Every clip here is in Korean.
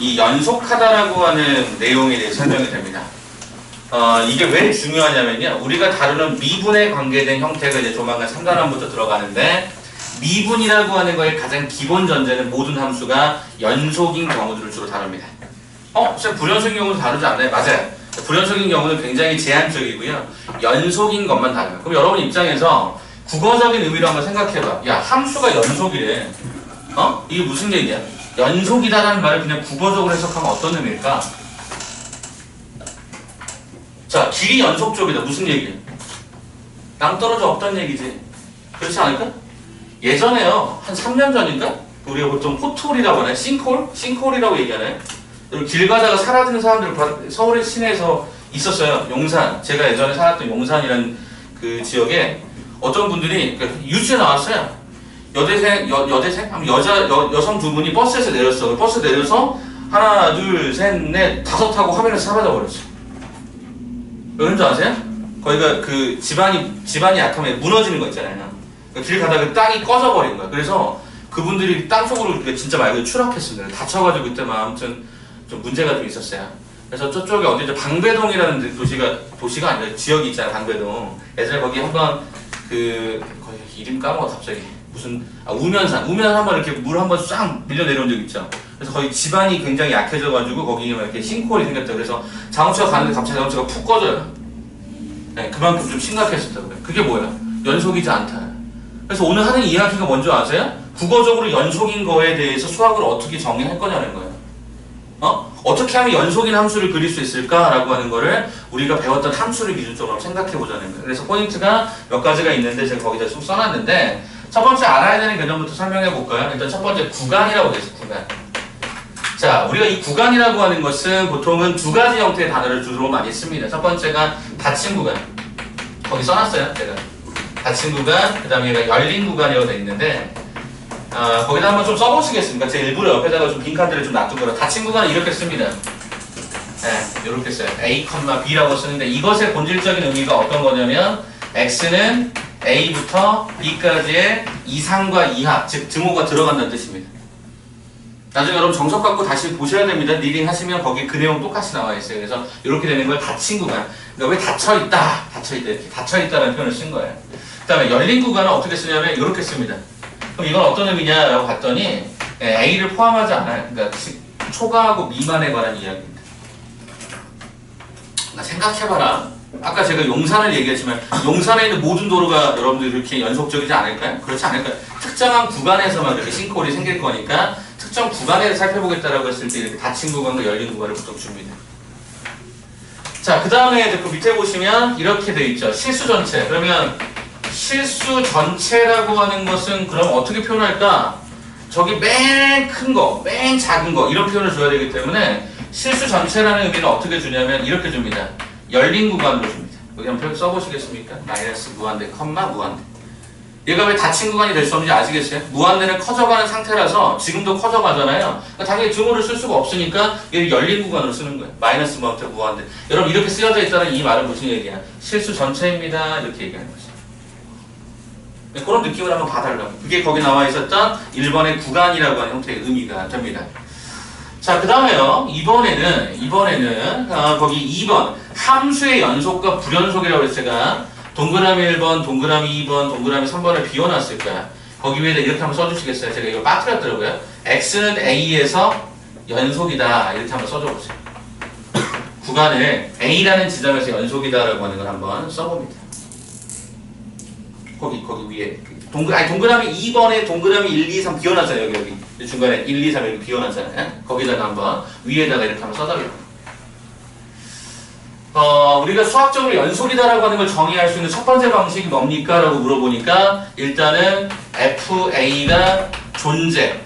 이 연속하다라고 하는 내용에 대해 설명이 됩니다. 이게 왜 중요하냐면요. 우리가 다루는 미분에 관계된 형태가 이제 조만간 3단원부터 들어가는데 미분이라고 하는 거의 가장 기본 전제는 모든 함수가 연속인 경우들을 주로 다룹니다. 쌤 불연속인 경우도 다루지 않나요? 맞아요. 불연속인 경우는 굉장히 제한적이고요. 연속인 것만 다뤄요. 그럼 여러분 입장에서 국어적인 의미로 한번 생각해봐. 야, 함수가 연속이래. 이게 무슨 얘기야? 연속이다라는 말을 그냥 국어적으로 해석하면 어떤 의미일까? 자, 길이 연속적이다. 무슨 얘기야? 낭떠러져 없다는 얘기지. 그렇지 않을까? 예전에요. 한 3년 전인가? 우리가 보통 포트홀이라고 하나요? 싱크홀? 싱크홀이라고 얘기하나요? 길 가다가 사라지는 사람들 서울의 시내에서 있었어요. 용산. 제가 예전에 살았던 용산이라는 그 지역에 어떤 분들이 뉴스에 나왔어요. 여성 두 분이 버스에서 내렸어. 버스 내려서 하나, 둘, 셋, 넷, 다섯 하고 화면에서 사라져 버렸어. 왜 그런 줄 아세요? 거기가 그 집안이 약하면 무너지는 거 있잖아요. 길 가다가 땅이 꺼져버린 거야. 그래서 그분들이 땅 속으로 진짜 말 그대로 추락했습니다. 다쳐가지고 그때만 아무튼 좀 문제가 좀 있었어요. 그래서 저쪽에 어디죠? 방배동이라는 도시가 아니라 지역이 있잖아요. 방배동. 예전에 거기 한번 거기 이름 까먹어 갑자기. 우면산 한번 이렇게 물 한번 쫙 밀려 내려온 적 있죠. 그래서 거의 집안이 굉장히 약해져가지고 거기 이렇게 싱크홀이 생겼다. 그래서 자동차가 가는데 갑자기 자동차가 푹 꺼져요. 네, 그만큼 좀 심각했었다고요. 그게 뭐야? 연속이지 않다. 그래서 오늘 하는 이야기가 뭔지 아세요? 국어적으로 연속인 거에 대해서 수학을 어떻게 정의할 거냐는 거예요. 어떻게 하면 연속인 함수를 그릴 수 있을까라고 하는 거를 우리가 배웠던 함수를 기준적으로 생각해보자는 거예요. 그래서 포인트가 몇 가지가 있는데 제가 거기다 쭉 써놨는데 첫 번째 알아야 되는 개념부터 설명해 볼까요? 일단 첫 번째 구간이라고 되어 있어요. 구간. 자, 우리가 이 구간이라고 하는 것은 보통은 두 가지 형태의 단어를 주로 많이 씁니다. 첫 번째가 닫힌 구간. 거기 써놨어요. 제가. 닫힌 구간, 그 다음에 얘가 열린 구간이라고 되어 있는데 거기다 한번 좀 써보시겠습니까? 제 일부러 옆에다가 좀 빈칸들을 좀 놔둔 거라. 닫힌 구간은 이렇게 씁니다. 네, 이렇게 써요. A, B라고 쓰는데 이것의 본질적인 의미가 어떤 거냐면 X는 A부터 B까지의 이상과 이하, 즉 등호가 들어간다는 뜻입니다. 나중에 여러분 정석 갖고 다시 보셔야 됩니다. 리딩 하시면 거기 그 내용 똑같이 나와 있어요. 그래서 이렇게 되는 걸 닫힌 구간. 그러니까 왜 닫혀있다, 이렇게 닫혀있다라는 표현을 쓴 거예요. 그 다음에 열린 구간은 어떻게 쓰냐면 이렇게 씁니다. 그럼 이건 어떤 의미냐라고 봤더니 A를 포함하지 않아요. 그러니까 초과하고 미만에 관한 이야기입니다. 그러니까 생각해봐라. 아까 제가 용산을 얘기했지만 용산에 있는 모든 도로가 여러분들 이렇게 연속적이지 않을까요? 그렇지 않을까요? 특정한 구간에서만 이렇게 싱크홀이 생길 거니까 특정 구간에서 살펴보겠다라고 했을 때 이렇게 닫힌 구간과 열린 구간을 보통 줍니다. 자, 그 다음에 그 밑에 보시면 이렇게 돼 있죠. 실수 전체. 그러면 실수 전체라고 하는 것은 그럼 어떻게 표현할까? 저기 맨 큰 거, 맨 작은 거 이런 표현을 줘야 되기 때문에 실수 전체라는 의미는 어떻게 주냐면 이렇게 줍니다. 열린 구간으로 줍니다. 여기 한번 써보시겠습니까? 마이너스 무한대, 컴마 무한대. 얘가 왜 닫힌 구간이 될 수 없는지 아시겠어요? 무한대는 커져가는 상태라서 지금도 커져가잖아요. 그러니까 당연히 등호를 쓸 수가 없으니까 얘를 열린 구간으로 쓰는 거예요. 마이너스 무한대, 무한대. 여러분 이렇게 쓰여져 있다는 이 말은 무슨 얘기야? 실수 전체입니다. 이렇게 얘기하는 거죠. 그런 느낌을 한번 봐달라고. 그게 거기 나와 있었던 1번의 구간이라고 하는 형태의 의미가 됩니다. 자, 그 다음에요. 이번에는 거기 2번 함수의 연속과 불연속이라고 해서 제가 동그라미 1번, 동그라미 2번, 동그라미 3번을 비워놨을 거야. 거기 위에다 이렇게 한번 써주시겠어요? 제가 이걸 빠뜨렸더라고요. X는 A에서 연속이다. 이렇게 한번 써줘보세요. 구간을 A라는 지점에서 연속이다라고 하는 걸 한번 써봅니다. 거기 위에 동그라미 2번에 동그라미 1, 2, 3 비워놨잖아요. 여기 중간에 1, 2, 3 이렇게 비워놨잖아요. 거기다가 한번 위에다가 이렇게 한번 써달라고. 우리가 수학적으로 연속이다라고 하는 걸 정의할 수 있는 첫 번째 방식이 뭡니까? 라고 물어보니까 일단은 FA가 존재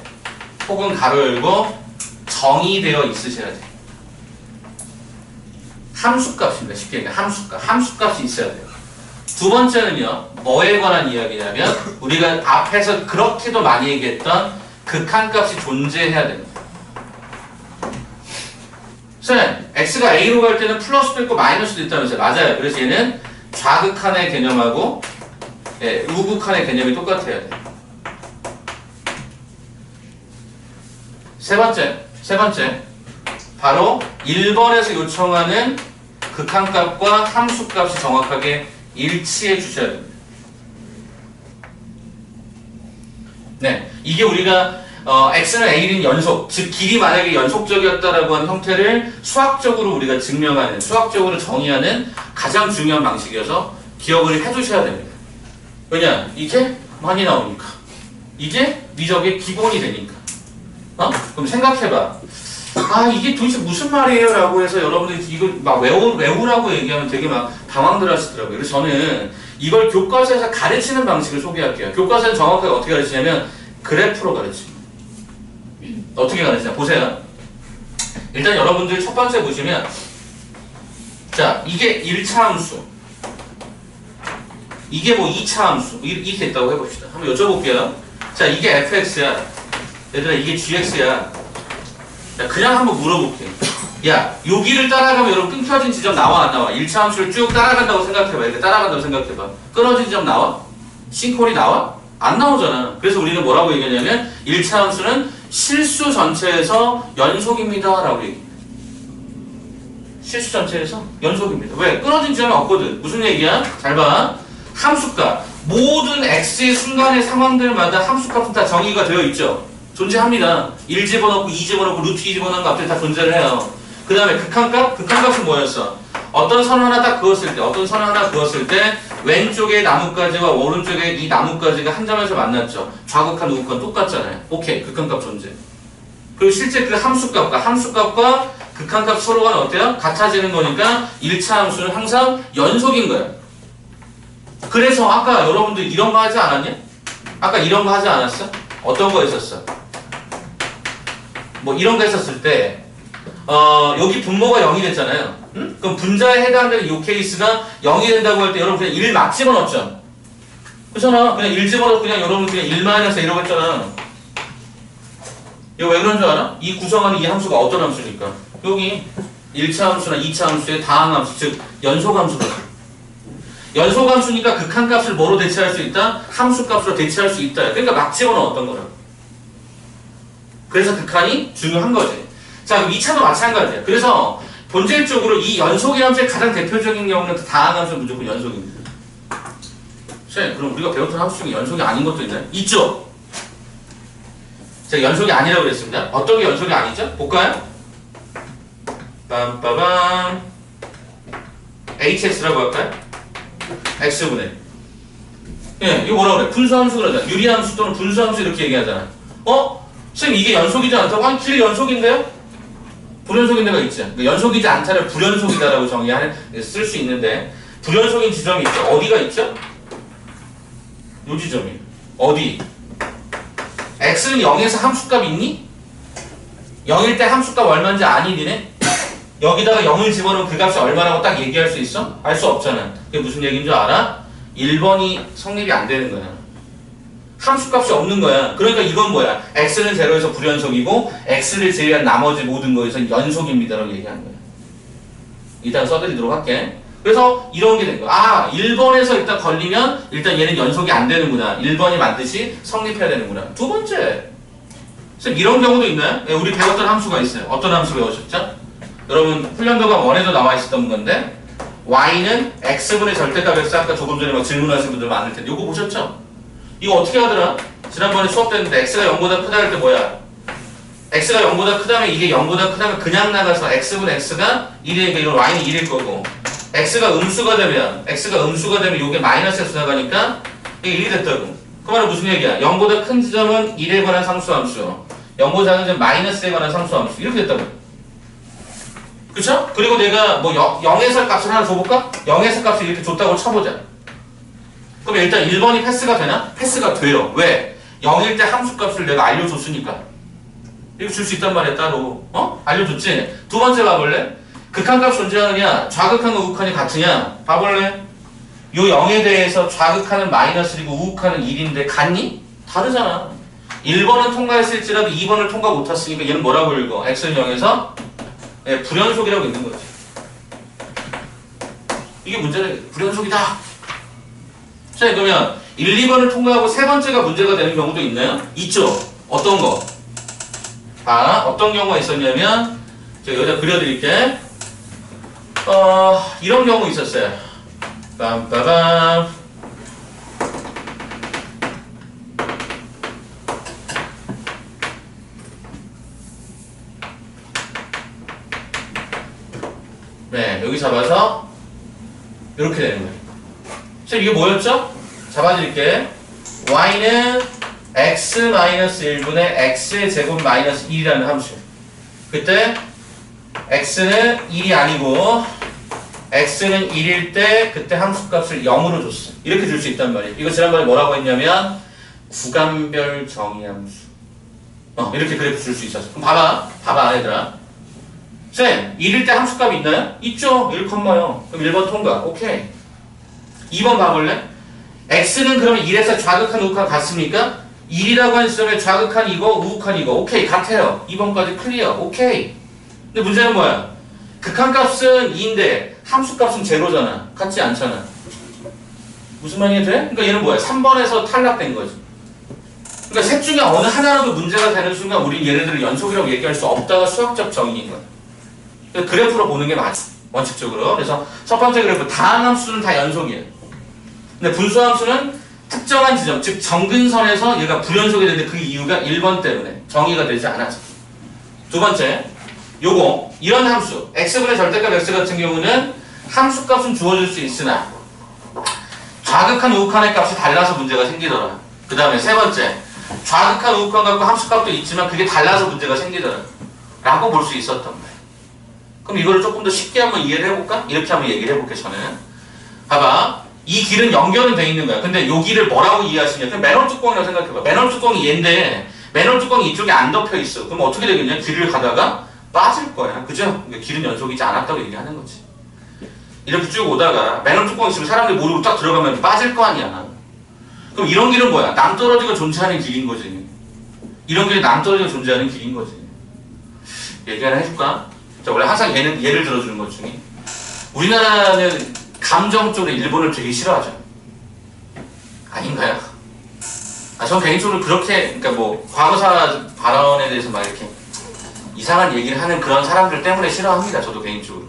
혹은 가로 열고 정의되어 있으셔야 돼요. 함수값입니다. 쉽게 얘기하면 함수값이 있어야 돼요. 두 번째는요, 뭐에 관한 이야기냐면 우리가 앞에서 그렇게도 많이 얘기했던 극한값이 존재해야 됩니다. 쌤, x가 a로 갈 때는 플러스도 있고 마이너스도 있다면서요. 맞아요. 그래서 얘는 좌극한의 개념하고 우극한의 개념이 똑같아야 돼요. 세 번째 바로 1번에서 요청하는 극한값과 함수값이 정확하게 일치해 주셔야 됩니다. 네, 이게 우리가 x는 a인 연속, 즉 길이 만약에 연속적이었다라고 하는 형태를 수학적으로 우리가 증명하는, 수학적으로 정의하는 가장 중요한 방식이어서 기억을 해두셔야 됩니다. 왜냐? 이게 많이 나오니까. 이게 미적의 기본이 되니까. 그럼 생각해봐. 아, 이게 도대체 무슨 말이에요? 라고 해서 여러분들이 이걸 막 외우라고 얘기하면 되게 막 당황들 하시더라고요. 그래서 저는 이걸 교과서에서 가르치는 방식을 소개할게요. 교과서는 정확하게 어떻게 가르치냐면 그래프로 가르칩니다. 어떻게 가르치냐? 보세요. 일단 여러분들 첫 번째 보시면, 자, 이게 1차 함수. 이게 뭐 2차 함수. 이렇게 있다고 해봅시다. 한번 여쭤볼게요. 자, 이게 fx야. 얘들아, 이게 gx야. 야, 그냥 한번 물어볼게. 야, 여기를 따라가면 여러분 끊겨진 지점 나와, 안 나와? 1차 함수를 쭉 따라간다고 생각해봐. 이렇게 따라간다고 생각해봐. 끊어진 지점 나와? 싱콜이 나와? 안 나오잖아. 그래서 우리는 뭐라고 얘기하냐면 1차 함수는 실수 전체에서 연속입니다. 라고 얘기해. 실수 전체에서 연속입니다. 왜? 끊어진 지점이 없거든. 무슨 얘기야? 잘 봐. 함수값. 모든 x의 순간의 상황들마다 함수값은 다 정의가 되어 있죠. 존재합니다. 1 집어넣고 2 집어넣고 루트 2 집어넣은 값들이 다 존재를 해요. 그 다음에 극한값? 극한값은 뭐였어? 어떤 선 하나 딱 그었을 때, 어떤 선 하나 그었을 때 왼쪽의 나뭇가지와 오른쪽의 이 나뭇가지가 한 점에서 만났죠. 좌극한 우극한 똑같잖아요. 오케이, 극한값 존재. 그리고 실제 그 함수값과 극한값 서로가 어때요? 같아지는 거니까 1차 함수는 항상 연속인 거예요. 그래서 아까 여러분들 이런 거 하지 않았냐? 아까 이런 거 하지 않았어? 어떤 거 있었어? 뭐 이런 거 했었을 때 여기 분모가 0이 됐잖아요. 응? 그럼 분자에 해당되는 이 케이스가 0이 된다고 할 때 여러분 그냥 1 막 집어넣었죠? 그렇잖아. 그냥 1 집어넣고 그냥 여러분 그냥 1 마이너스 이러고 했잖아. 이거 왜 그런 줄 알아? 이 구성하는 이 함수가 어떤 함수니까? 여기 1차 함수나 2차 함수의 다항함수, 즉 연속함수거든. 연속함수니까 극한값을 뭐로 대체할 수 있다? 함수값으로 대체할 수 있다. 그러니까 막 집어넣었던 거라고. 그래서 극한이 중요한 거지. 자, 그럼 2차도 마찬가지야. 그래서 본질적으로 이 연속의 함수의 가장 대표적인 경우는 다항함수는 무조건 연속입니다. 자, 그럼 우리가 배웠던 함수 중에 연속이 아닌 것도 있나요? 있죠? 제가 연속이 아니라고 그랬습니다. 어떤 게 연속이 아니죠? 볼까요? 빰빠밤 hx라고 할까요? x분의 예, 이거 뭐라고 그래? 분수함수 그러잖아. 유리함수 또는 분수함수 이렇게 얘기하잖아. 선생님 이게 연속이지 않다고? 아니 길이 연속인데요? 불연속인 데가 있죠. 그러니까 연속이지 않다를 불연속이다라고 쓸 수 있는데 불연속인 지점이 있죠. 어디가 있죠? 요 지점이. 어디? x는 0에서 함수값 있니? 0일 때 함수값 얼마인지 아니 니네? 여기다가 0을 집어넣으면 그 값이 얼마라고 딱 얘기할 수 있어? 알 수 없잖아. 그게 무슨 얘기인 줄 알아? 1번이 성립이 안 되는 거야. 함수값이 없는 거야. 그러니까 이건 뭐야? x는 0에서 불연속이고 x를 제외한 나머지 모든 거에서 연속입니다라고 얘기하는 거야. 이따가 써드리도록 할게. 그래서 이런 게 된 거야. 아, 1번에서 일단 걸리면 일단 얘는 연속이 안 되는구나. 1번이 반드시 성립해야 되는구나. 두 번째. 선생님 이런 경우도 있나요? 네, 우리 배웠던 함수가 있어요. 어떤 함수 배우셨죠? 여러분 훈련도가 1에도 나와 있었던 건데 y는 x분의 절대값에서 아까 조금 전에 막 질문하신 분들 많을 텐데 이거 보셨죠? 이거 어떻게 하더라? 지난번에 수업 때는데 x가 0보다 크다 할 때 뭐야? x가 0보다 크다면 이게 0보다 크다면 그냥 나가서 x분의 x가 1이니까 이건 y는 1일 거고 x가 음수가 되면 이게 마이너스에서 나가니까 이게 1이 됐다고. 그 말은 무슨 얘기야? 0보다 큰 지점은 1에 관한 상수함수 0보다 작은 지점 마이너스에 관한 상수함수 이렇게 됐다고. 그쵸? 그리고 내가 뭐 0에서 값을 하나 줘볼까? 0에서 값을 이렇게 줬다고 쳐보자. 그럼 일단 1번이 패스가 되나? 패스가 돼요. 왜? 0일 때 함수값을 내가 알려줬으니까. 이거 줄 수 있단 말이야 따로. 알려줬지? 두 번째 봐볼래? 극한값 존재하느냐? 좌극한과 우극한이 같으냐? 봐볼래? 요 0에 대해서 좌극한은 마이너스이고 우극한은 1인데 같니? 다르잖아. 1번은 통과했을지라도 2번을 통과 못했으니까 얘는 뭐라고 읽어? x는 0에서 네, 불연속이라고 있는 거지. 이게 문제는 불연속이다. 자, 그러면 1, 2번을 통과하고 세 번째가 문제가 되는 경우도 있나요? 있죠. 어떤 거? 어떤 경우가 있었냐면 제가 여기다 그려드릴게. 이런 경우 있었어요. 빰빠밤. 네, 여기 잡아서 이렇게 되는 거예요. 그래서 이게 뭐였죠? 잡아드릴게. y는 x-1분의 x의 제곱 마이너스 1이라는 함수. 그때 x는 1이 아니고 x는 1일 때 그때 함수값을 0으로 줬어. 이렇게 줄 수 있단 말이에요. 이거 지난번에 뭐라고 했냐면 구간별 정의함수. 이렇게 그래프 줄 수 있었어. 그럼 봐봐 얘들아. 쌤, 1일 때 함수값이 있나요? 있죠. 1,0. 그럼 1번 통과. 오케이. 2번 봐볼래? x는 그러면 1에서 좌극한 우극한 같습니까? 1이라고 하는 시점에 좌극한 이거 우극한 이거 오케이 같아요. 2번까지 클리어. 오케이. 근데 문제는 뭐야? 극한값은 2인데 함수값은 제로잖아. 같지 않잖아. 무슨 말이 돼? 그러니까 얘는 뭐야? 3번에서 탈락된 거지. 그러니까 셋 중에 어느 하나라도 문제가 되는 순간 우린 얘네들을 연속이라고 얘기할 수 없다가 수학적 정의인 거야. 그래서 그래프로 보는 게 맞아. 원칙적으로. 그래서 첫 번째 그래프 다항함수는 다 연속이에요. 근데 분수함수는 특정한 지점, 즉 정근선에서 얘가 불연속이 되는데 그 이유가 1번 때문에 정의가 되지 않아서. 두 번째, 요거 이런 함수 x분의 절대값 x 같은 경우는 함수값은 주어질 수 있으나 좌극한 우극한의 값이 달라서 문제가 생기더라. 그 다음에 세 번째, 좌극한 우극한 갖고 함수값도 있지만 그게 달라서 문제가 생기더라 라고 볼 수 있었던 거예요. 그럼 이거를 조금 더 쉽게 한번 이해를 해볼까? 이렇게 한번 얘기를 해볼게. 저는 봐봐, 이 길은 연결은 돼 있는 거야. 근데 요 길을 뭐라고 이해하시냐? 그냥 맨홀 뚜껑이라고 생각해봐. 맨홀 뚜껑이 얘인데 맨홀 뚜껑이 이쪽에 안 덮여 있어. 그럼 어떻게 되겠냐? 길을 가다가 빠질 거야. 그죠? 그러니까 길은 연속이지 않았다고 얘기하는 거지. 이렇게 쭉 오다가 맨홀 뚜껑 있으면 사람들이 모르고 딱 들어가면 빠질 거 아니야. 그럼 이런 길은 뭐야? 남떨어지가 존재하는 길인 거지. 이런 길이 남떨어지가 존재하는 길인 거지. 얘기 하나 해줄까? 자, 원래 항상 예를 들어주는 것 중에 우리나라는 감정적으로 일본을 되게 싫어하죠. 아닌가요? 전 개인적으로 그렇게, 그러니까 뭐 과거사 발언에 대해서 막 이렇게 이상한 얘기를 하는 그런 사람들 때문에 싫어합니다. 저도 개인적으로.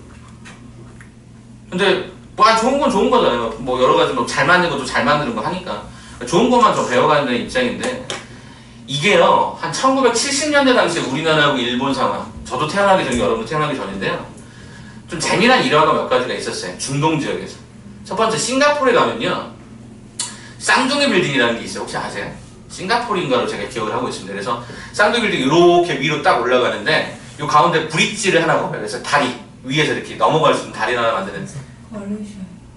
근데 뭐 좋은 건 좋은 거잖아요. 뭐 여러 가지 뭐 잘 만든 것도 잘 만드는 거 하니까 좋은 것만 더 배워가는 입장인데, 이게요 한 1970년대 당시에 우리나라하고 일본 상황, 저도 태어나기 전에 여러분도 태어나기 전인데요, 좀 재미난 일화가 몇 가지가 있었어요. 중동 지역에서. 첫 번째, 싱가포르에 가면요 쌍둥이 빌딩이라는 게 있어요. 혹시 아세요? 싱가포르인가로 제가 기억을 하고 있습니다. 그래서 쌍둥이 빌딩 이렇게 위로 딱 올라가는데 요 가운데 브릿지를 하나 봐요. 그래서 다리 위에서 이렇게 넘어갈 수 있는 다리 하나 만드는.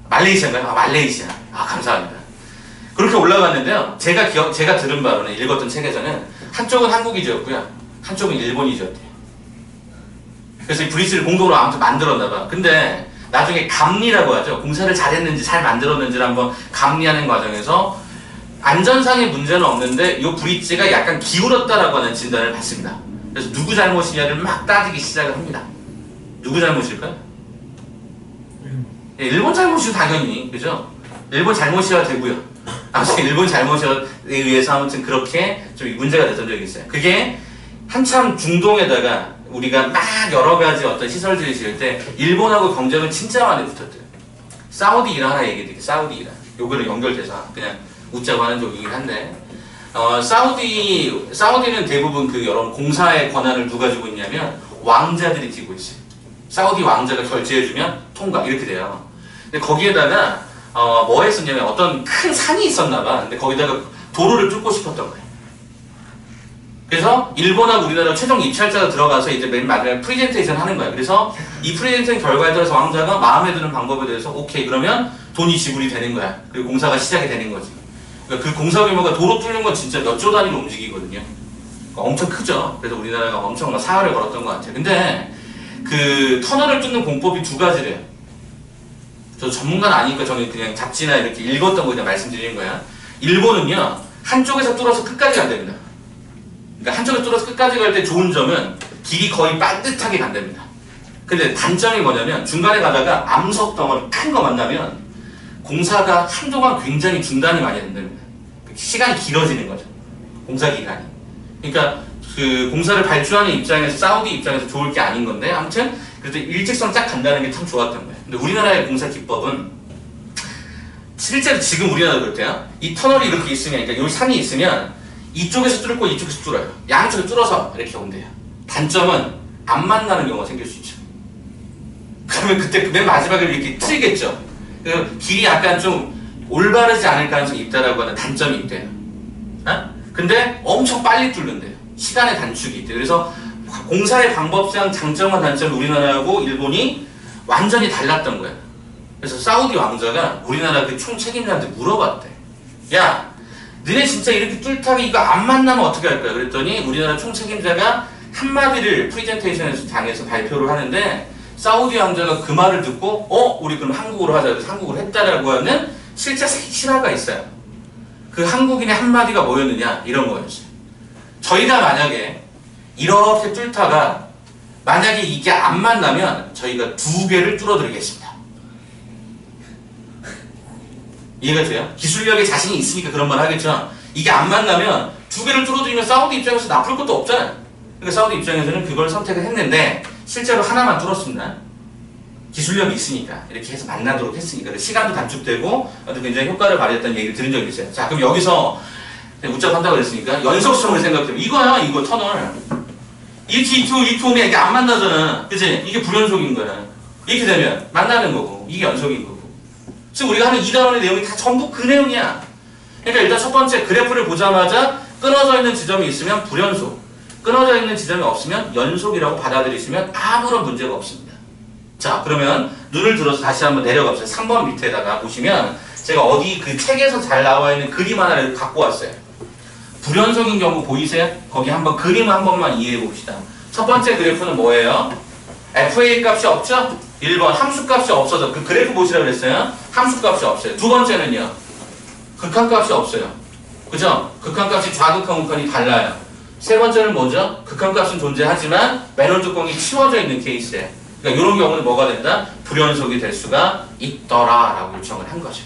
말레이시아인가요? 말레이시아. 감사합니다. 그렇게 올라갔는데요, 제가 들은 바로는, 읽었던 책에서는 한쪽은 한국이 지었고요, 한쪽은 일본이 지었대요. 그래서 이 브릿지를 공동으로 아무튼 만들었나봐. 근데 나중에 감리라고 하죠. 공사를 잘했는지 잘 만들었는지를 한번 감리하는 과정에서 안전상의 문제는 없는데 이 브릿지가 약간 기울었다라고 하는 진단을 받습니다. 그래서 누구 잘못이냐를 막 따지기 시작을 합니다. 누구 잘못일까요? 일본 잘못이죠, 당연히. 그죠? 일본 잘못이어야 되고요. 아무튼 일본 잘못에 의해서 아무튼 그렇게 좀 문제가 됐던 적이 있어요. 그게 한참 중동에다가 우리가 막 여러 가지 어떤 시설들을 지을 때 일본하고 경쟁을 진짜 많이 붙었대요. 사우디 이란 하나 얘기해 드릴게요. 사우디 이란. 요거를 연결돼서 그냥 웃자고 하는 쪽이긴 한데, 사우디는 대부분 그 여러분 공사의 권한을 누가 주고 있냐면 왕자들이 쥐고 있어요. 사우디 왕자가 결제해주면 통과, 이렇게 돼요. 근데 거기에다가 뭐 했었냐면 어떤 큰 산이 있었나봐. 근데 거기다가 도로를 뚫고 싶었던 거예요. 그래서 일본하고 우리나라 최종 입찰자가 들어가서 이제 맨 마지막에 프레젠테이션 하는 거예요. 그래서 이 프레젠테이션 결과에 따라서 왕자가 마음에 드는 방법에 대해서 오케이 그러면 돈이 지불이 되는 거야. 그리고 공사가 시작이 되는 거지. 그러니까 그 공사 규모가 도로 뚫는 건 진짜 몇 조 단위로 움직이거든요. 그러니까 엄청 크죠. 그래서 우리나라가 엄청 사활을 걸었던 것 같아요. 근데 그 터널을 뚫는 공법이 두 가지래요. 저 전문가는 아니니까 저는 그냥 잡지나 이렇게 읽었던 거 그냥 말씀드리는 거야. 일본은요 한쪽에서 뚫어서 끝까지 간답니다. 그러니까 한쪽에서 뚫어서 끝까지 갈 때 좋은 점은 길이 거의 반듯하게 간답니다. 근데 단점이 뭐냐면 중간에 가다가 암석 덩어리 큰 거 만나면 공사가 한동안 굉장히 중단이 많이 된답니다. 시간이 길어지는 거죠. 공사 기간이. 그러니까 그 공사를 발주하는 입장에서 사우디 입장에서 좋을 게 아닌 건데 아무튼 그래도 일직선 쫙 간다는 게 참 좋았던 거예요. 근데 우리나라의 공사 기법은 실제로 지금 우리나라도 그렇대요. 이 터널이 이렇게 있으면 그러니까 여기 산이 있으면 이쪽에서 뚫고 이쪽에서 뚫어요. 양쪽에 뚫어서 이렇게 온대요. 단점은 안 만나는 경우가 생길 수 있죠. 그러면 그때 맨 마지막에 이렇게 틀겠죠. 길이 약간 좀 올바르지 않을 가능성이 있다라고 하는 단점이 있대요. 근데 엄청 빨리 뚫는대요. 시간의 단축이 있대요. 그래서 공사의 방법상 장점과 단점은 우리나라하고 일본이 완전히 달랐던 거예요. 그래서 사우디 왕자가 우리나라 그 총책임자한테 물어봤대. 야, 너네 진짜 이렇게 뚫다가 이거 안 만나면 어떻게 할 거야? 그랬더니 우리나라 총책임자가 한마디를 프리젠테이션에서 장에서 발표를 하는데 사우디 왕자가 그 말을 듣고 우리 그럼 한국어로 하자. 그래서 한국어로 했다라고 하는 실제 실화가 있어요. 그 한국인의 한마디가 뭐였느냐? 이런 거였어요. 저희가 만약에 이렇게 뚫다가 만약에 이게 안 만나면 저희가 2개를 뚫어드리겠습니다. 이해가 돼요? 기술력에 자신이 있으니까 그런 말 하겠죠. 이게 안 만나면 2개를 뚫어드리면 사우디 입장에서 나쁠 것도 없잖아요. 그러니까 사우디 입장에서는 그걸 선택을 했는데 실제로 하나만 뚫었습니다. 기술력이 있으니까 이렇게 해서 만나도록 했으니까 시간도 단축되고 굉장히 효과를 발휘했다는 얘기를 들은 적이 있어요. 자, 그럼 여기서 웃잡한다고 그랬으니까 연속성을 생각해보면 이거야, 이거 터널. 이렇게 오면 이게 안 만나잖아. 그치? 이게 불연속인 거야. 이렇게 되면 만나는 거고 이게 연속인 거고. 지금 우리가 하는 2단원의 내용이 다 전부 그 내용이야. 그러니까 일단 첫 번째 그래프를 보자마자 끊어져 있는 지점이 있으면 불연속, 끊어져 있는 지점이 없으면 연속이라고 받아들이시면 아무런 문제가 없습니다. 자, 그러면 눈을 들어서 다시 한번 내려가보세요. 3번 밑에다가 보시면 제가 어디 그 책에서 잘 나와 있는 그림 하나를 갖고 왔어요. 불연속인 경우 보이세요? 거기 한번 그림 한 번만 이해해 봅시다. 첫 번째 그래프는 뭐예요? FA 값이 없죠? 1번 함수 값이 없어서 그 그래프 보시라고 그랬어요. 함수 값이 없어요. 두 번째는요. 극한 값이 없어요. 그죠? 극한 값이 좌극한 우극한이 달라요. 세 번째는 뭐죠? 극한 값은 존재하지만 맨홀 뚜껑이 치워져 있는 케이스예요. 그러니까 이런 경우는 뭐가 된다? 불연속이 될 수가 있더라라고 요청을 한 거죠.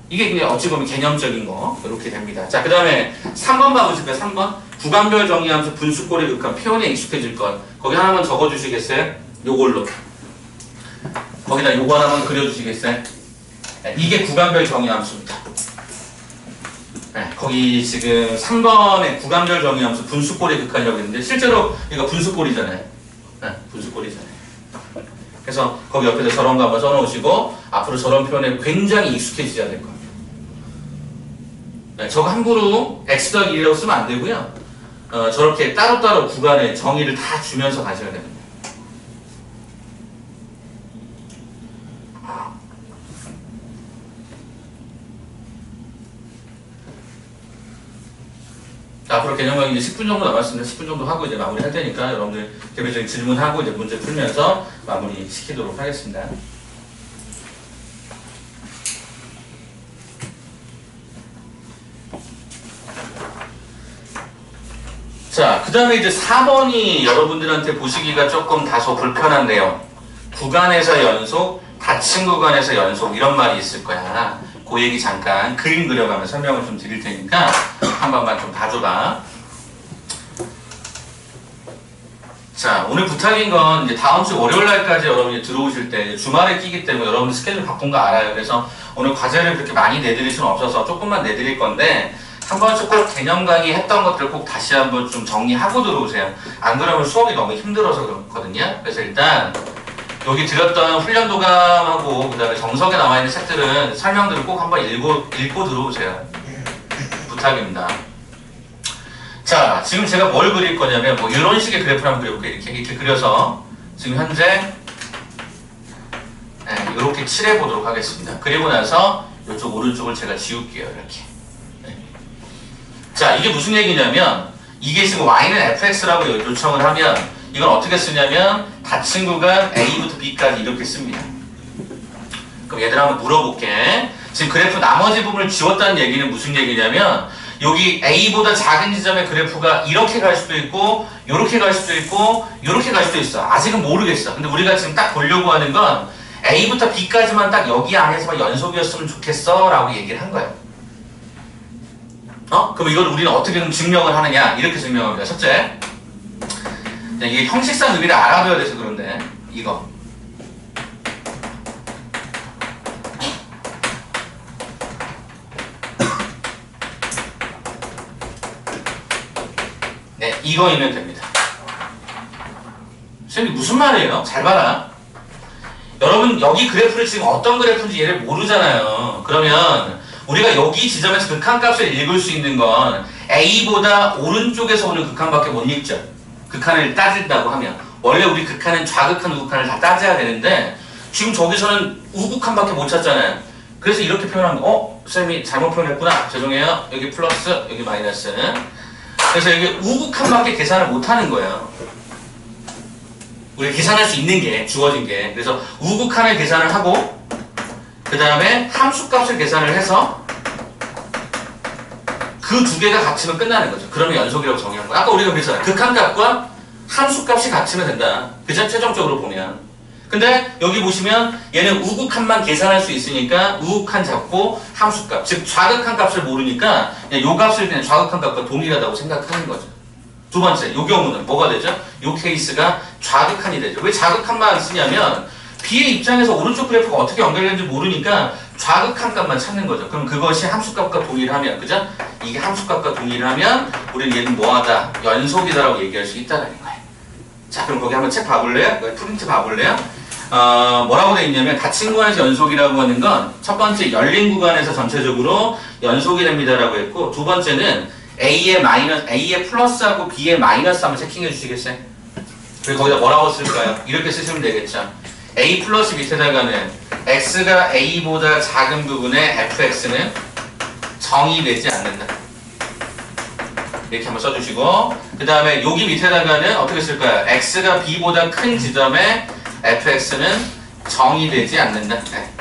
이게 그냥 어찌 보면 개념적인 거 이렇게 됩니다. 자, 그 다음에 3번 봐보실까요? 3번 구간별 정의함수 분수꼴의 극한 표현에 익숙해질 것. 거기 하나만 적어주시겠어요? 요걸로 거기다 요거 하나만 그려주시겠어요? 네, 이게 구간별 정의함수입니다. 네, 거기 지금 3번에 구간별 정의함수 분수꼴의 극한이라고 했는데 실제로 이거 분수꼴이잖아요. 네, 분수꼴이잖아요. 그래서 거기 옆에서 저런 거 한번 써놓으시고 앞으로 저런 표현에 굉장히 익숙해지셔야 될 겁니다. 네, 저거 함부로 x-1이라고 쓰면 안 되고요. 저렇게 따로따로 구간의 정의를 다 주면서 가셔야 됩니다. 자, 앞으로 개념 강의 이제 10분 정도 남았습니다. 10분 정도 하고 이제 마무리 할 테니까 여러분들 개별적인 질문하고 이제 문제 풀면서 마무리 시키도록 하겠습니다. 자, 그 다음에 이제 4번이 여러분들한테 보시기가 조금 다소 불편한 내용. 구간에서 연속, 닫힌 구간에서 연속 이런 말이 있을 거야. 그 얘기 잠깐 그림 그려가면서 설명을 좀 드릴 테니까 한 번만 좀 봐줘봐. 자, 오늘 부탁인 건 이제 다음 주 월요일 날까지 여러분이 들어오실 때 주말에 끼기 때문에 여러분들 스케줄 바꾼 거 알아요. 그래서 오늘 과제를 그렇게 많이 내드릴 수는 없어서 조금만 내드릴 건데 한 번씩 꼭 개념 강의 했던 것들 꼭 다시 한번 좀 정리하고 들어오세요. 안 그러면 수업이 너무 힘들어서 그렇거든요. 그래서 일단 여기 드렸던 훈련도감하고 그 다음에 정석에 나와 있는 책들은 설명들을 꼭 한번 읽고 들어오세요. 부탁입니다. 자, 지금 제가 뭘 그릴 거냐면 뭐 이런 식의 그래프를 한번 그려볼게요. 이렇게 그려서 지금 현재 이렇게 칠해보도록 하겠습니다. 그리고 나서 이쪽 오른쪽을 제가 지울게요. 이렇게. 자, 이게 무슨 얘기냐면 이게 지금 y는 fx라고 요청을 하면 이건 어떻게 쓰냐면 닫힌 구간 a부터 b까지 이렇게 씁니다. 그럼 얘들아 한번 물어볼게. 지금 그래프 나머지 부분을 지웠다는 얘기는 무슨 얘기냐면 여기 a보다 작은 지점의 그래프가 이렇게 갈 수도 있고 이렇게 갈 수도 있고 이렇게 갈 수도 있어. 아직은 모르겠어. 근데 우리가 지금 딱 보려고 하는 건 a부터 b까지만 딱 여기 안에서만 연속이었으면 좋겠어 라고 얘기를 한 거예요. 그럼 이걸 우리는 어떻게 좀 증명을 하느냐? 이렇게 증명합니다. 첫째, 이게 형식상 의미를 알아둬야 돼서 그런데 이거. 네, 이거이면 됩니다. 선생님 무슨 말이에요? 잘 봐라. 여러분 여기 그래프를 지금 어떤 그래프인지 얘를 모르잖아요. 그러면 우리가 여기 지점에서 극한값을 읽을 수 있는 건 A보다 오른쪽에서 오는 극한밖에 못 읽죠. 극한을 따진다고 하면 원래 우리 극한은 좌극한, 우극한을 다 따져야 되는데 지금 저기서는 우극한밖에 못 찾잖아요. 그래서 이렇게 표현한 거, 쌤이 잘못 표현했구나. 죄송해요. 여기 플러스, 여기 마이너스. 그래서 여기 우극한밖에 계산을 못하는 거예요. 우리가 계산할 수 있는 게 주어진 게. 그래서 우극한을 계산을 하고 그 다음에 함수값을 계산을 해서 그 두 개가 같으면 끝나는 거죠. 그러면 연속이라고 정의한 거야. 아까 우리가 그랬잖아요. 극한값과 함수값이 같으면 된다. 그죠? 최종적으로 보면. 근데 여기 보시면 얘는 우극한만 계산할 수 있으니까 우극한 잡고 함수값, 즉 좌극한 값을 모르니까 그냥 요 값을 그냥 좌극한 값과 동일하다고 생각하는 거죠. 두 번째, 요 경우는 뭐가 되죠? 요 케이스가 좌극한이 되죠. 왜 좌극한만 쓰냐면 B의 입장에서 오른쪽 그래프가 어떻게 연결되는지 모르니까 좌극한 값만 찾는 거죠. 그럼 그것이 함수값과 동일하면, 그죠? 이게 함수값과 동일하면 우리는 얘는 뭐하다? 연속이다라고 얘기할 수 있다는 거예요. 자, 그럼 거기 한번 책 봐볼래요? 프린트 봐볼래요? 뭐라고 돼 있냐면 닫힌 구간에서 연속이라고 하는 건 첫 번째 열린 구간에서 전체적으로 연속이 됩니다라고 했고, 두 번째는 A의 플러스하고 B의 마이너스 한번 체킹해 주시겠어요? 그리고 거기다 뭐라고 쓸까요? 이렇게 쓰시면 되겠죠. A 플러스 밑에다가는 X가 A보다 작은 부분의 fx는 정의되지 않는다. 이렇게 한번 써주시고, 그 다음에 여기 밑에다가는 어떻게 쓸까요? X가 B보다 큰 지점에 fx는 정의되지 않는다. 네.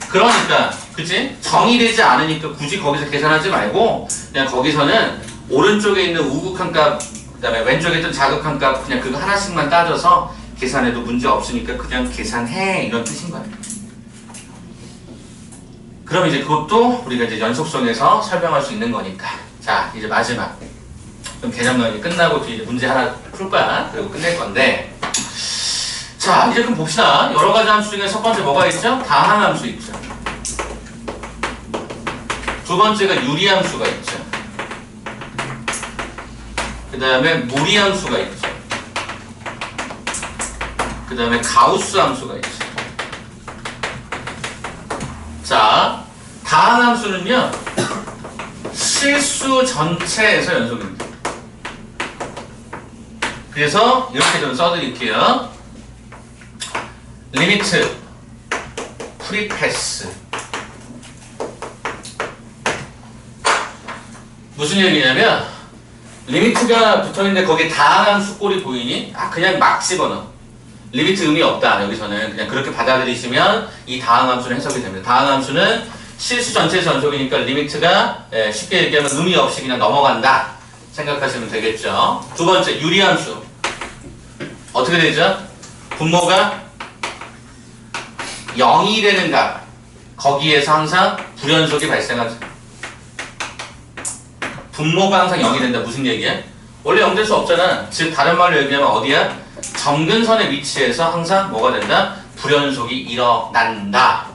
그러니까 그치? 정의되지 않으니까 굳이 거기서 계산하지 말고 그냥 거기서는 오른쪽에 있는 우극한 값, 그 다음에 왼쪽에 있던 자극한 값 그냥 그거 하나씩만 따져서 계산해도 문제 없으니까 그냥 계산해, 이런 뜻인 거예요. 그럼 이제 그것도 우리가 이제 연속성에서 설명할 수 있는 거니까. 자, 이제 마지막. 그럼 개념론이 끝나고 뒤에 문제 하나 풀 거야. 그리고 끝낼 건데. 자, 이제 그럼 봅시다. 여러 가지 함수 중에 첫 번째 뭐가 있죠? 다항함수 있죠. 두 번째가 유리함수가 있죠. 그 다음에 무리함수가 있죠. 그 다음에 가우스 함수가 있죠. 자, 다항함수는요, 실수 전체에서 연속입니다. 그래서 이렇게 좀 써드릴게요. 리미트, 프리패스. 무슨 얘기냐면 리미트가 붙어있는데 거기에 다항함수 꼴이 보이니? 그냥 막 집어넣어. 리미트 의미 없다. 여기서는 그냥 그렇게 받아들이시면 이 다항함수는 해석이 됩니다. 다항함수는 실수 전체에서 연속이니까 리미트가 쉽게 얘기하면 의미 없이 그냥 넘어간다 생각하시면 되겠죠. 두 번째, 유리함수. 어떻게 되죠? 분모가 0이 되는 값, 거기에서 항상 불연속이 발생하죠. 분모가 항상 0이 된다. 무슨 얘기야? 원래 0 될 수 없잖아. 즉 다른 말로 얘기하면 어디야? 점근선의 위치에서 항상 뭐가 된다? 불연속이 일어난다.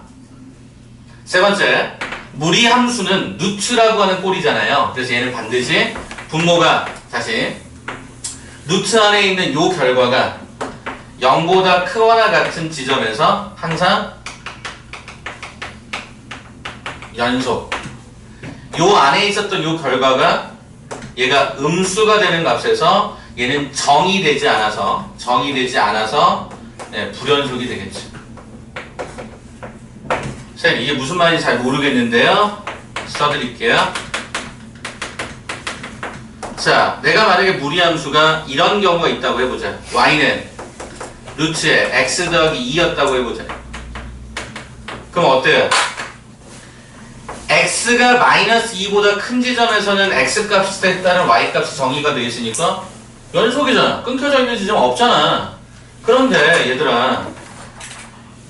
세 번째, 무리함수는 루트라고 하는 꼴이잖아요. 그래서 얘는 반드시 분모가, 다시 루트 안에 있는 요 결과가 0보다 크거나 같은 지점에서 항상 연속. 요 안에 있었던 요 결과가 얘가 음수가 되는 값에서 얘는 정의되지 않아서 불연속이 되겠죠. 쌤, 이게 무슨 말인지 잘 모르겠는데요. 써드릴게요. 자, 내가 만약에 무리함수가 이런 경우가 있다고 해보자. y는 루트에 x 더하기 2였다고 해보자. 그럼 어때요? x가 마이너스 2보다 큰 지점에서는 x값에 따른 y값이 정의가 되어 있으니까 연속이잖아. 끊겨져 있는 지점 없잖아. 그런데 얘들아,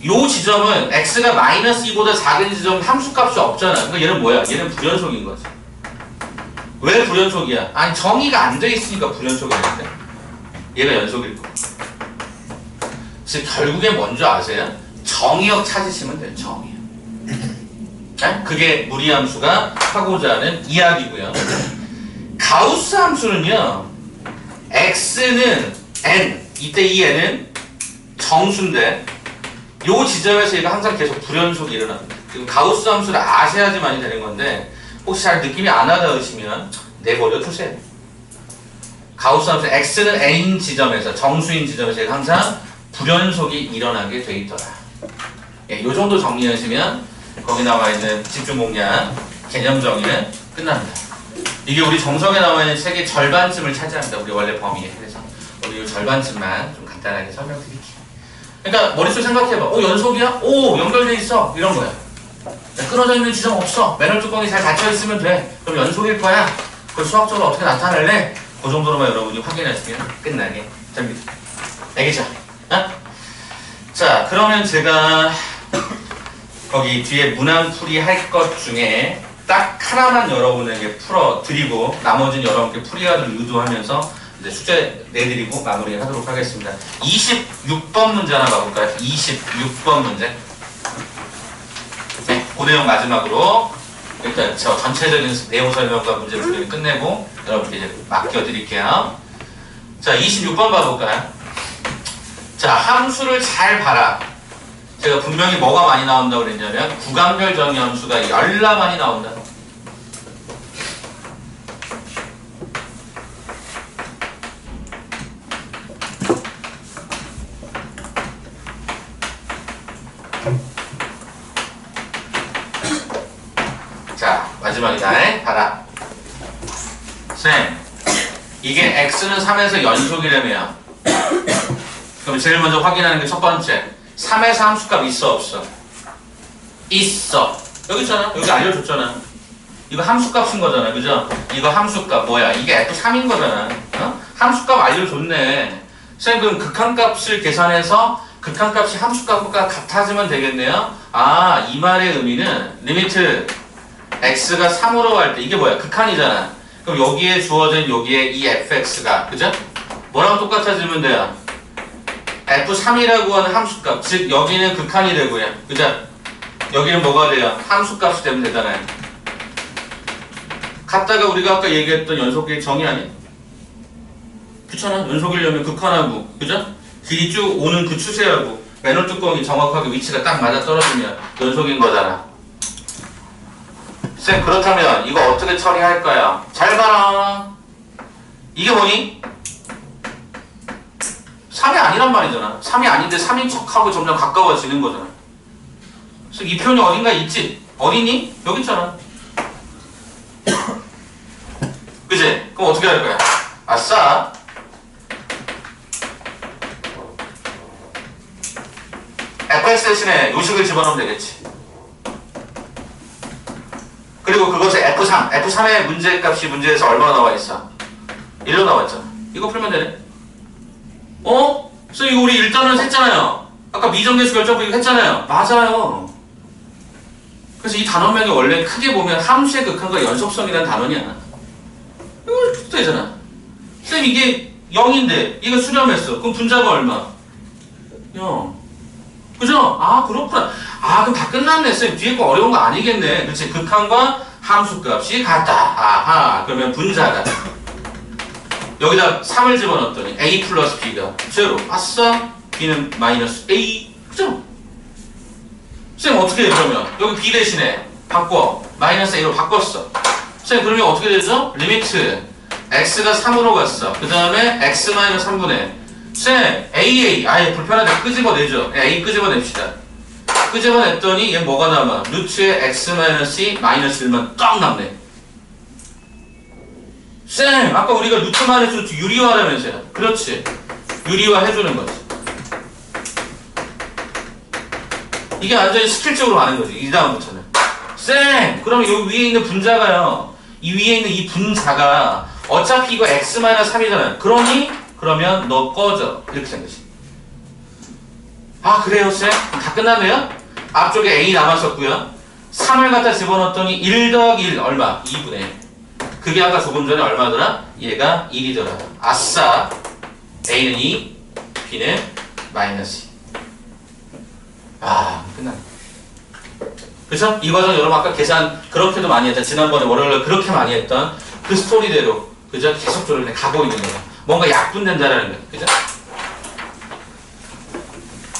요 지점은 x가 마이너스 2보다 작은 지점 함수값이 없잖아. 그러니까 얘는 뭐야? 얘는 불연속인 거지. 왜 불연속이야? 아니 정의가 안 돼 있으니까 불연속이는데 얘가 연속일 거. 그래서 결국에 뭔지 아세요? 정의역 찾으시면 돼요. 정의역. 네? 그게 무리함수가 하고자 하는 이야기고요. 가우스 함수는요. x는 n, 이때 이 n은 정수인데 요 지점에서 얘가 항상 계속 불연속이 일어납니다. 지금 가우스 함수를 아셔야지만이 되는 건데 혹시 잘 느낌이 안 와닿으시면 내버려 두세요. 가우스 함수 x는 n 지점에서 정수인 지점에서 얘가 항상 불연속이 일어나게 돼 있더라. 예, 요 정도 정리하시면 거기 나와 있는 집중 공략 개념 정의는 끝납니다. 이게 우리 정석에 나와 있는 책의 절반쯤을 차지합니다. 우리 원래 범위에. 그래서 우리 이 절반쯤만 좀 간단하게 설명드릴게요. 그러니까 머릿속에 생각해봐. 연속이야? 오, 연결돼 있어. 이런 거야. 끊어져 있는 지점 없어. 매널 뚜껑이 잘 닫혀 있으면 돼. 그럼 연속일 거야. 그걸 수학적으로 어떻게 나타낼래? 그 정도로만 여러분이 확인하시면 끝나게 됩니다. 알겠죠? 어? 자, 그러면 제가 거기 뒤에 문항풀이 할 것 중에 딱 하나만 여러분에게 풀어드리고 나머지는 여러분께 풀이하기를 유도하면서 이제 숙제 내드리고 마무리하도록 하겠습니다. 26번 문제 하나 가볼까요? 26번 문제. 네, 그 내용 마지막으로 일단 저 전체적인 내용 설명과 문제 풀이를 끝내고 여러분께 이제 맡겨드릴게요. 자, 26번 봐볼까요? 자, 함수를 잘 봐라. 제가 분명히 뭐가 많이 나온다고 그랬냐면 구간별 정의 함수가 열나 많이 나온다. 자, 마지막이다. 봐라. 쌤, 이게 x는 3에서 연속이라며요. 그럼 제일 먼저 확인하는 게 첫 번째. 3에서 함수값 있어 없어? 있어. 여기 있잖아. 여기 알려줬잖아. 이거 함수값인 거잖아. 그죠? 이거 함수값 뭐야? 이게 F3인 거잖아. 어? 함수값 알려줬네. 선생님 그럼 극한값을 계산해서 극한값이 함수값과 같아지면 되겠네요. 아, 이 말의 의미는 리미트 x가 3으로 갈 때 이게 뭐야? 극한이잖아. 그럼 여기에 주어진 여기에 이 fx가 그죠? 뭐랑 똑같아지면 돼요? F3이라고 하는 함수값, 즉 여기는 극한이 되고요. 그죠? 여기는 뭐가 돼요? 함수값이 되면 되잖아요. 갖다가 우리가 아까 얘기했던 연속의 정의 아니야? 그렇잖아. 연속이려면 극한하고, 그죠? 길이 쭉 오는 그 추세하고 매널 뚜껑이 정확하게 위치가 딱 맞아 떨어지면 연속인 거잖아. 쌤, 그렇다면 이거 어떻게 처리할까요? 잘 봐라. 이게 뭐니? 3이 아니란 말이잖아. 3이 아닌데 3인 척하고 점점 가까워지는 거잖아. 그래서 이 표현이 어딘가 있지? 어디니? 여기 있잖아. 그치? 그럼 어떻게 할 거야? 아싸! fx 대신에 요식을 집어넣으면 되겠지. 그리고 그것에 F3의 문제값이 문제에서 얼마나 나와 있어? 1로 나왔잖아. 이거 풀면 되네. 어? 선생님 이거 우리 일단은 했잖아요. 아까 미정계수 결정부 이거 했잖아요. 맞아요. 그래서 이 단원명이 원래 크게 보면 함수의 극한과 연속성이라는 단원이야. 이거 되잖아. 선생님 이게 0인데 이거 수렴했어. 그럼 분자가 얼마? 0. 그죠? 아, 그렇구나. 아, 그럼 다 끝났네. 쌤 뒤에 거 어려운 거 아니겠네. 그렇지? 극한과 함수값이 같다. 아하. 그러면 분자가 여기다 3을 집어넣었더니 a 플러스 b가 제로. 아싸. b는 마이너스 a. 그죠? 쌤 어떻게 해 그러면? 여기 b 대신에 바꿔. 마이너스 a로 바꿨어. 쌤 그러면 어떻게 되죠? 리미트 x가 3으로 갔어. 그 다음에 x 마이너스 3분의 쌤 a 아예 불편하게 끄집어내죠. a 끄집어냅시다. 끄집어냈더니 얘 뭐가 남아? 루트에 x 마이너스 마이너스 1만 딱 남네. 쌤 아까 우리가 루트만 해서 유리화라면서요. 그렇지. 유리화 해주는 거지. 이게 완전히 스킬적으로 가는 거지. 이 다음부터는. 쌤 그럼 여기 위에 있는 분자가요. 이 위에 있는 이 분자가 어차피 이거 x-3이잖아요. 그러면 너 꺼져. 이렇게 된 거지. 아 그래요 쌤? 다 끝났네요? 앞쪽에 a 남았었고요. 3을 갖다 집어넣었더니 1 더하기 1 얼마? 2분의 1. 그게 아까 조금 전에 얼마더라? 얘가 1이더라. 아싸! A는 2, B는 마이너스 2. 아, 끝났네. 그쵸? 이 과정 여러분 아까 계산 그렇게도 많이 했던, 지난번에 월요일에 그렇게 많이 했던 그 스토리대로, 그죠? 계속 저를 가고 있는 거예요. 뭔가 약분된다라는 거예요. 그죠?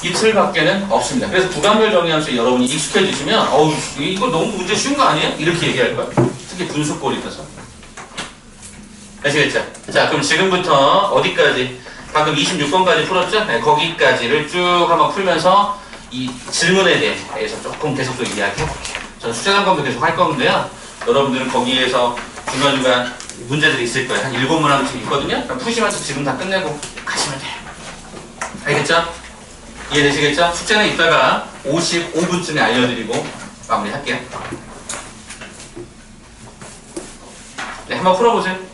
이 틀밖에는 없습니다. 그래서 부가별 정의함수에 여러분이 익숙해지시면, 어우, 이거 너무 문제 쉬운 거 아니에요? 이렇게 얘기할 거예요. 특히 분수꼴이 있어서. 아시겠죠? 자, 그럼 지금부터 어디까지? 방금 26번까지 풀었죠? 네, 거기까지를 쭉 한번 풀면서 이 질문에 대해서 조금 계속 또 이야기해 볼게요. 저는 숙제 단검도 계속 할 건데요. 여러분들은 거기에서 중간중간 문제들이 있을 거예요. 한 7문항씩 있거든요. 그럼 푸시면서 지금 다 끝내고 가시면 돼요. 알겠죠? 이해되시겠죠? 숙제는 이따가 55분쯤에 알려드리고 마무리할게요. 네, 한번 풀어보세요.